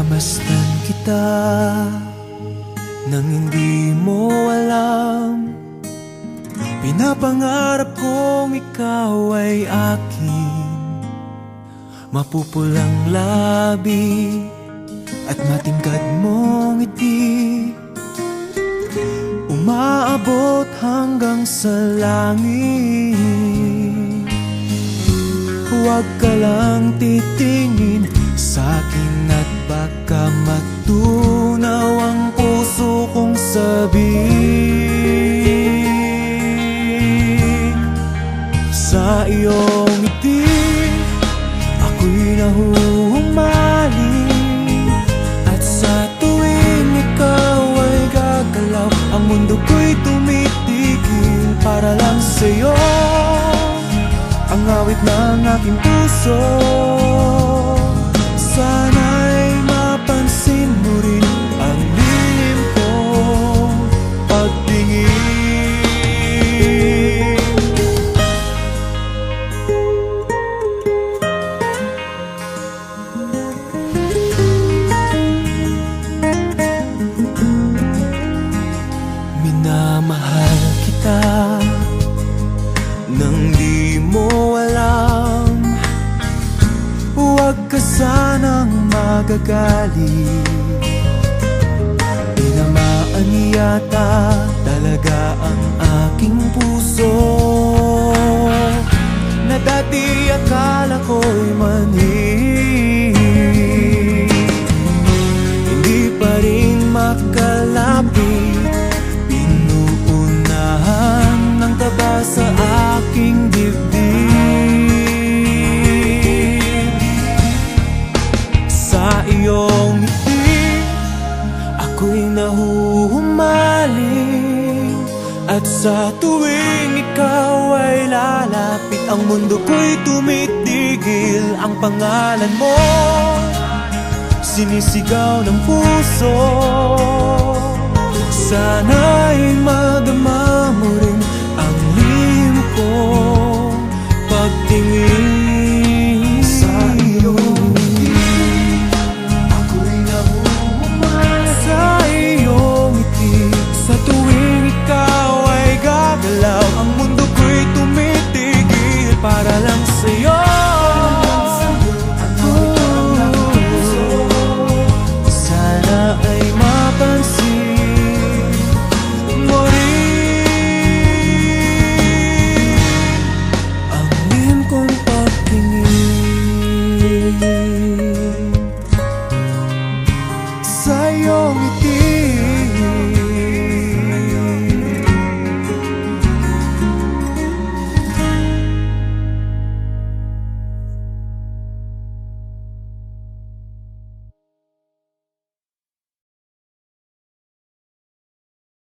Pinamasdan kita nang hindi mo alam. Pinapangarap kong ikaw ay akin. Mapupulang labi at matingkad mong ngiti, umaabot hanggang sa langit. Huwag ka lang titingin sa'kin at baka matunaw ang puso kong sabihin. Sa iyong ngiti ako'y nahuhumaling, at sa tuwing ikaw ay gagalaw, ang mundo ko'y tumitigil para lang sa'yo. Ang awit ng aking puso, sana'y mapansin mo rin ang lihim kong pagtingin. Minamahal kita nang di mo alam. Huwag ka sanang magagalit. Tinamaan yata talaga ang aking puso, na dati akala ko'y manhid. Hindi pa rin makalapit, pinuunahan ng kaba sa aking dibdib. Sa iyong ngiti ako'y nahuhumaling, at sa tuwing ikaw ay lalapit, ang mundo ko'y tumitigil. Ang pangalan mo sinisigaw ng puso, sana'y madama mo rin ang lihim kong pagtingin. Sa iyong ngiti ako'y nahuhumaling, sa iyong ngiti sa tuwing ikaw ay gagalaw, ang mundo ko'y tumitigil para lang sa'yo. Sana ay mapansin mo rin ang lihim kong pagtingin. Sa iyong